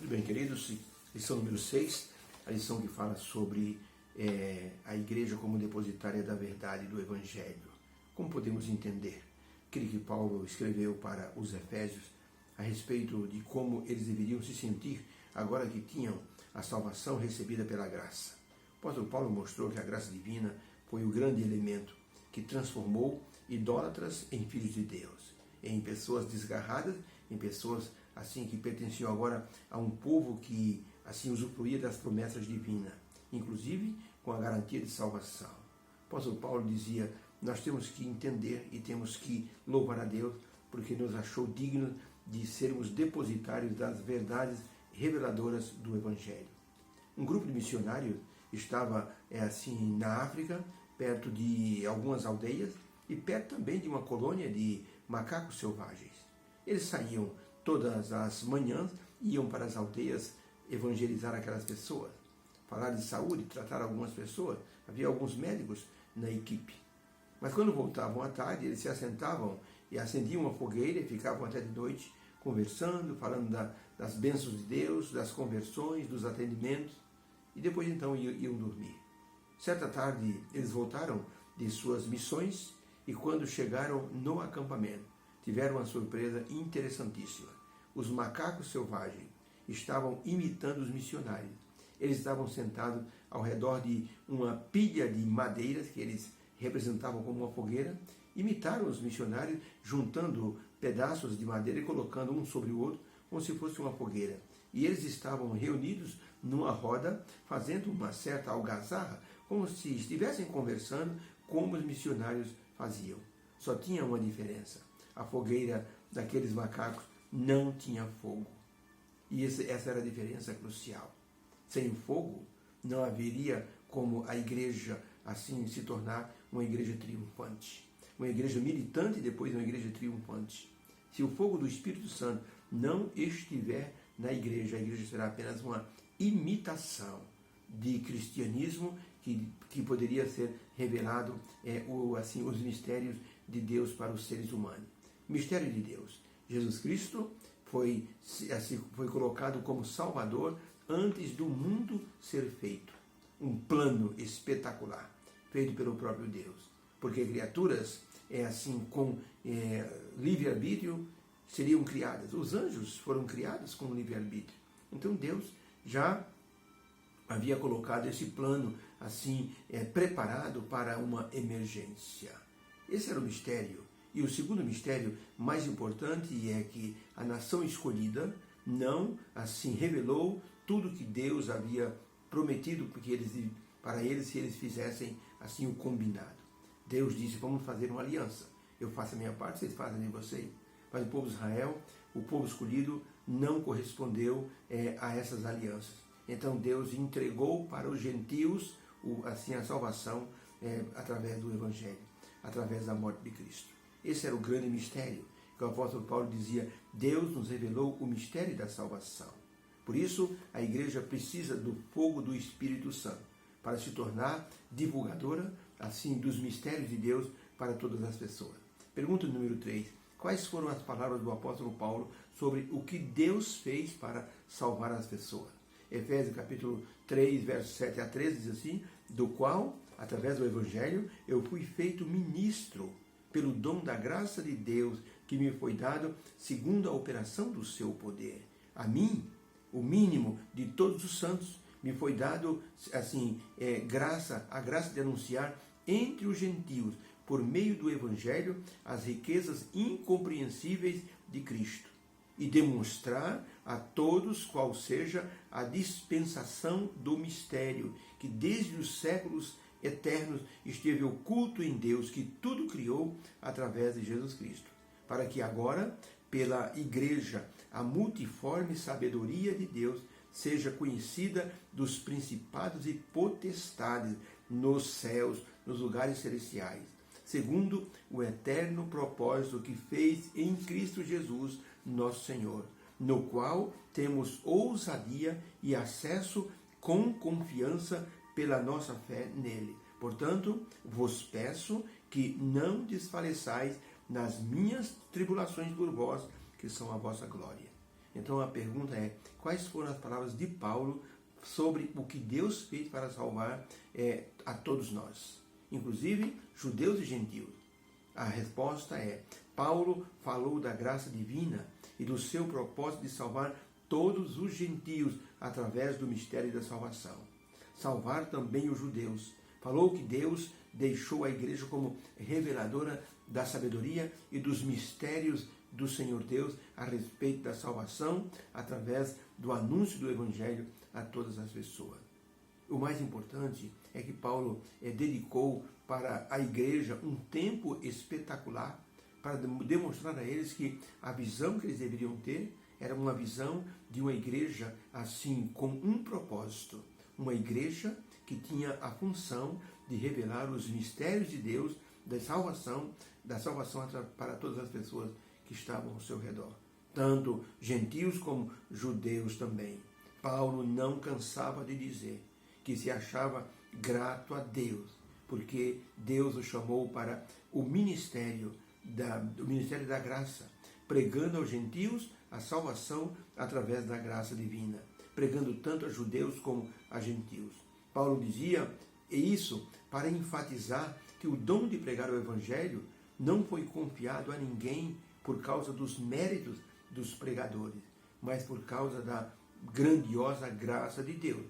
bem, queridos, lição número 6, a lição que fala sobre a igreja como depositária da verdade do Evangelho. Como podemos entender aquilo que Paulo escreveu para os Efésios a respeito de como eles deveriam se sentir agora que tinham a salvação recebida pela graça. O apóstolo Paulo mostrou que a graça divina foi o grande elemento que transformou idólatras em filhos de Deus, em pessoas desgarradas, em pessoas assim que pertenciam agora a um povo que assim usufruía das promessas divinas, inclusive com a garantia de salvação. O apóstolo Paulo dizia: nós temos que entender e temos que louvar a Deus porque nos achou dignos de sermos depositários das verdades reveladoras do Evangelho. Um grupo de missionários estava assim na África, perto de algumas aldeias e perto também de uma colônia de macacos selvagens. Eles saíam todas as manhãs, iam para as aldeias evangelizar aquelas pessoas, falar de saúde, tratar algumas pessoas. Havia alguns médicos na equipe. Mas quando voltavam à tarde, eles se assentavam e acendiam uma fogueira e ficavam até de noite conversando, falando das bênçãos de Deus, das conversões, dos atendimentos, e depois então iam dormir. Certa tarde eles voltaram de suas missões e quando chegaram no acampamento, tiveram uma surpresa interessantíssima. Os macacos selvagens estavam imitando os missionários. Eles estavam sentados ao redor de uma pilha de madeiras que eles representavam como uma fogueira, imitaram os missionários, juntando pedaços de madeira e colocando um sobre o outro, como se fosse uma fogueira. E eles estavam reunidos numa roda, fazendo uma certa algazarra, como se estivessem conversando, como os missionários faziam. Só tinha uma diferença: a fogueira daqueles macacos não tinha fogo. E essa era a diferença crucial. Sem fogo, não haveria como a igreja assim se tornar uma igreja triunfante. Uma igreja militante e depois uma igreja triunfante. Se o fogo do Espírito Santo não estiver na igreja, a igreja será apenas uma imitação de cristianismo que poderia ser revelado assim, os mistérios de Deus para os seres humanos. Mistério de Deus. Jesus Cristo foi colocado como Salvador antes do mundo ser feito. Um plano espetacular, feito pelo próprio Deus. Porque criaturas assim com livre-arbítrio seriam criadas. Os anjos foram criados com livre-arbítrio. Então Deus já havia colocado esse plano assim preparado para uma emergência. Esse era o mistério. E o segundo mistério mais importante é que a nação escolhida não assim revelou tudo que Deus havia prometido para eles se eles fizessem assim o combinado. Deus disse: vamos fazer uma aliança. Eu faço a minha parte, vocês fazem a de vocês. Mas o povo de Israel, o povo escolhido, não correspondeu a essas alianças. Então Deus entregou para os gentios assim a salvação através do Evangelho, através da morte de Cristo. Esse era o grande mistério que o apóstolo Paulo dizia: Deus nos revelou o mistério da salvação. Por isso, a igreja precisa do fogo do Espírito Santo para se tornar divulgadora assim dos mistérios de Deus para todas as pessoas. Pergunta número 3. Quais foram as palavras do apóstolo Paulo sobre o que Deus fez para salvar as pessoas? Efésios capítulo 3, versos 7 a 13 diz assim: do qual, através do Evangelho, eu fui feito ministro pelo dom da graça de Deus que me foi dado segundo a operação do seu poder. A mim, o mínimo de todos os santos, me foi dado assim a graça de anunciar entre os gentios, por meio do Evangelho, as riquezas incompreensíveis de Cristo, e demonstrar a todos qual seja a dispensação do mistério, que desde os séculos eternos esteve oculto em Deus, que tudo criou através de Jesus Cristo, para que agora, pela Igreja, a multiforme sabedoria de Deus seja conhecida dos principados e potestades nos céus, nos lugares celestiais, segundo o eterno propósito que fez em Cristo Jesus, nosso Senhor, no qual temos ousadia e acesso com confiança pela nossa fé nele. Portanto, vos peço que não desfaleçais nas minhas tribulações por vós, que são a vossa glória. Então a pergunta é, quais foram as palavras de Paulo sobre o que Deus fez para salvar a todos nós, inclusive judeus e gentios? A resposta é, Paulo falou da graça divina e do seu propósito de salvar todos os gentios através do mistério da salvação. Salvar também os judeus. Falou que Deus deixou a igreja como reveladora da sabedoria e dos mistérios do Senhor Deus a respeito da salvação através do anúncio do Evangelho a todas as pessoas. O mais importante é que Paulo dedicou para a igreja um tempo espetacular para demonstrar a eles que a visão que eles deveriam ter era uma visão de uma igreja assim com um propósito, uma igreja que tinha a função de revelar os mistérios de Deus, da salvação para todas as pessoas que estavam ao seu redor, tanto gentios como judeus também. Paulo não cansava de dizer que se achava grato a Deus, porque Deus o chamou para o ministério da graça, pregando aos gentios a salvação através da graça divina, pregando tanto a judeus como a gentios. Paulo dizia isso para enfatizar que o dom de pregar o Evangelho não foi confiado a ninguém por causa dos méritos dos pregadores, mas por causa da grandiosa graça de Deus,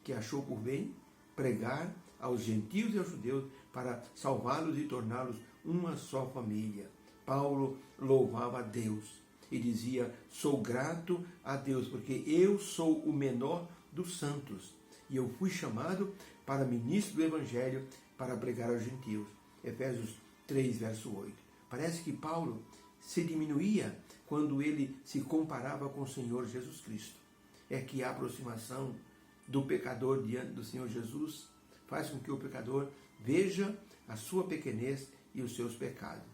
que achou por bem pregar aos gentios e aos judeus para salvá-los e torná-los uma só família. Paulo louvava a Deus e dizia, sou grato a Deus, porque eu sou o menor dos santos e eu fui chamado para ministro do Evangelho para pregar aos gentios. Efésios 3, verso 8. Parece que Paulo se diminuía quando ele se comparava com o Senhor Jesus Cristo. É que a aproximação do pecador diante do Senhor Jesus faz com que o pecador veja a sua pequenez e os seus pecados.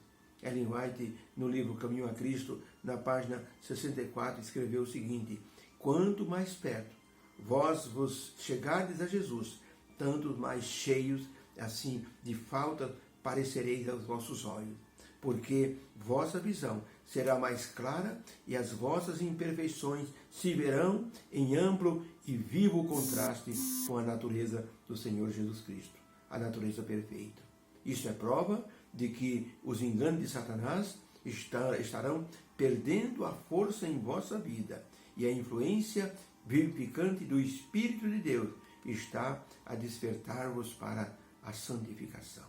Ellen White, no livro Caminho a Cristo, na página 64, escreveu o seguinte, quanto mais perto vós vos chegardes a Jesus, tanto mais cheios, assim, de falta parecereis aos vossos olhos, porque vossa visão será mais clara e as vossas imperfeições se verão em amplo e vivo contraste com a natureza do Senhor Jesus Cristo, a natureza perfeita. Isto é prova de que os enganos de Satanás estarão perdendo a força em vossa vida e a influência vivificante do Espírito de Deus está a despertar-vos para a santificação.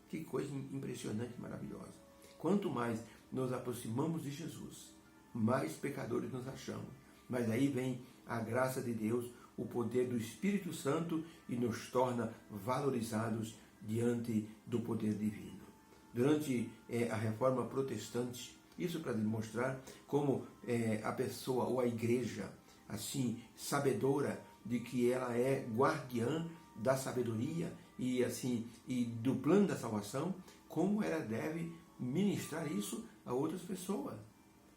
Que coisa impressionante e maravilhosa. Quanto mais nos aproximamos de Jesus, mais pecadores nos achamos. Mas aí vem a graça de Deus, o poder do Espírito Santo e nos torna valorizados diante do poder divino. Durante a Reforma Protestante, isso para demonstrar como a pessoa ou a igreja, assim, sabedora de que ela é guardiã da sabedoria e do plano da salvação, como ela deve ministrar isso a outras pessoas.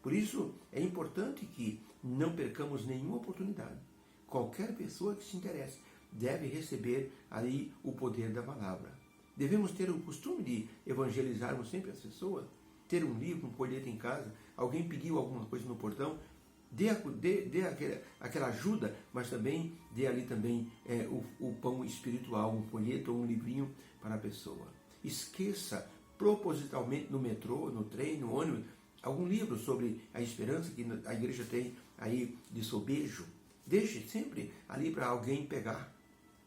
Por isso, é importante que não percamos nenhuma oportunidade. Qualquer pessoa que se interesse deve receber ali o poder da palavra. Devemos ter o costume de evangelizarmos sempre as pessoas, ter um livro, um folheto em casa, alguém pediu alguma coisa no portão, dê aquela ajuda, mas também dê ali também o pão espiritual, um folheto ou um livrinho para a pessoa. Esqueça propositalmente no metrô, no trem, no ônibus, algum livro sobre a esperança que a igreja tem aí de sobejo. Deixe sempre ali para alguém pegar.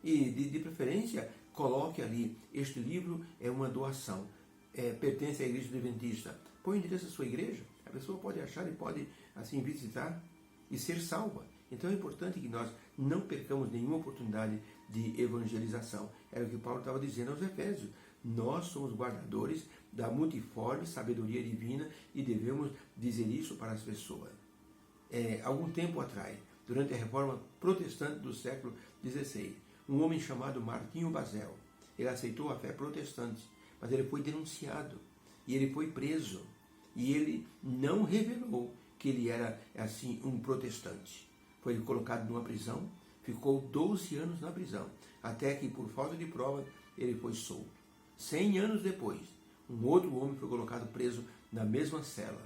E de preferência, coloque ali, este livro é uma doação, pertence à igreja adventista. Põe o endereço da sua igreja, a pessoa pode achar e pode assim visitar e ser salva. Então é importante que nós não percamos nenhuma oportunidade de evangelização. Era o que Paulo estava dizendo aos Efésios. Nós somos guardadores da multiforme sabedoria divina e devemos dizer isso para as pessoas. Algum tempo atrás, durante a Reforma Protestante do século XVI, um homem chamado Martinho Basel, ele aceitou a fé protestante, mas ele foi denunciado e ele foi preso. E ele não revelou que ele era assim um protestante. Foi colocado numa prisão, ficou 12 anos na prisão, até que por falta de prova ele foi solto. 100 anos depois, um outro homem foi colocado preso na mesma cela.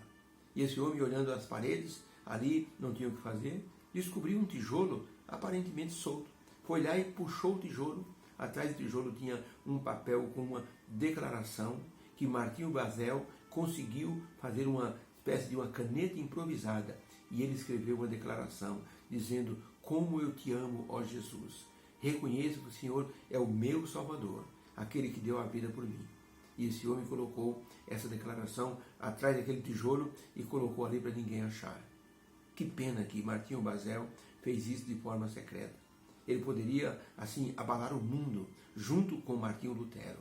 E esse homem, olhando as paredes ali não tinha o que fazer, descobriu um tijolo aparentemente solto. Foi lá e puxou o tijolo. Atrás do tijolo tinha um papel com uma declaração que Martinho Basel conseguiu fazer uma espécie de uma caneta improvisada. E ele escreveu uma declaração dizendo: como eu te amo, ó Jesus. Reconheço que o Senhor é o meu Salvador, aquele que deu a vida por mim. E esse homem colocou essa declaração atrás daquele tijolo e colocou ali para ninguém achar. Que pena que Martinho Basel fez isso de forma secreta. Ele poderia, assim, abalar o mundo junto com Martinho Lutero,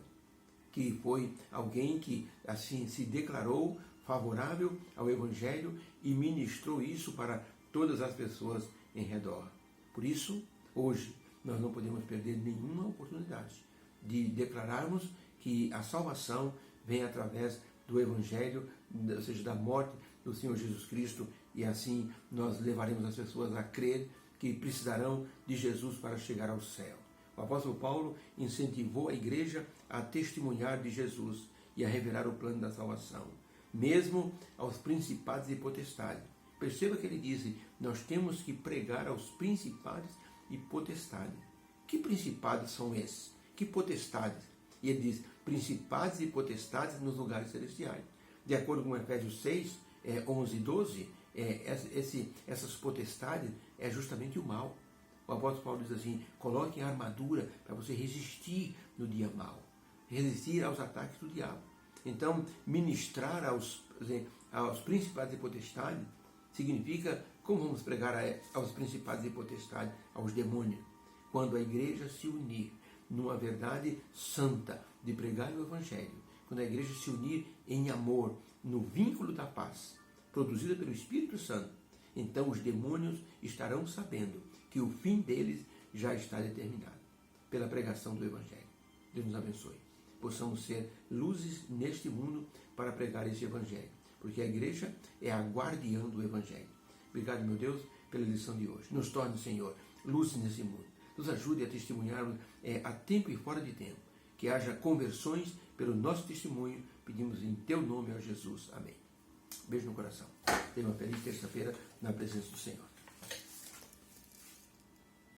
que foi alguém que, assim, se declarou favorável ao Evangelho e ministrou isso para todas as pessoas em redor. Por isso, hoje, nós não podemos perder nenhuma oportunidade de declararmos que a salvação vem através do Evangelho, ou seja, da morte do Senhor Jesus Cristo, e assim nós levaremos as pessoas a crer que precisarão de Jesus para chegar ao céu. O apóstolo Paulo incentivou a igreja a testemunhar de Jesus e a revelar o plano da salvação, mesmo aos principados e potestades. Perceba que ele disse: nós temos que pregar aos principados e potestades. Que principados são esses? Que potestades? E ele diz: principados e potestades nos lugares celestiais. De acordo com Efésios 6, 11 e 12, essas potestades é justamente o mal. O apóstolo Paulo diz assim: coloque a armadura para você resistir no dia mau, resistir aos ataques do diabo. Então, ministrar aos principados e potestades significa como vamos pregar aos principados e potestades, aos demônios. Quando a igreja se unir numa verdade santa de pregar o Evangelho, quando a igreja se unir em amor, no vínculo da paz, produzida pelo Espírito Santo, então os demônios estarão sabendo que o fim deles já está determinado pela pregação do Evangelho. Deus nos abençoe. Possamos ser luzes neste mundo para pregar esse Evangelho, porque a igreja é a guardiã do Evangelho. Obrigado, meu Deus, pela lição de hoje. Nos torne, Senhor, luzes nesse mundo. Nos ajude a testemunharmos a tempo e fora de tempo. Que haja conversões pelo nosso testemunho. Pedimos em teu nome, ó Jesus. Amém. Beijo no coração. Tenha uma feliz terça-feira na presença do Senhor.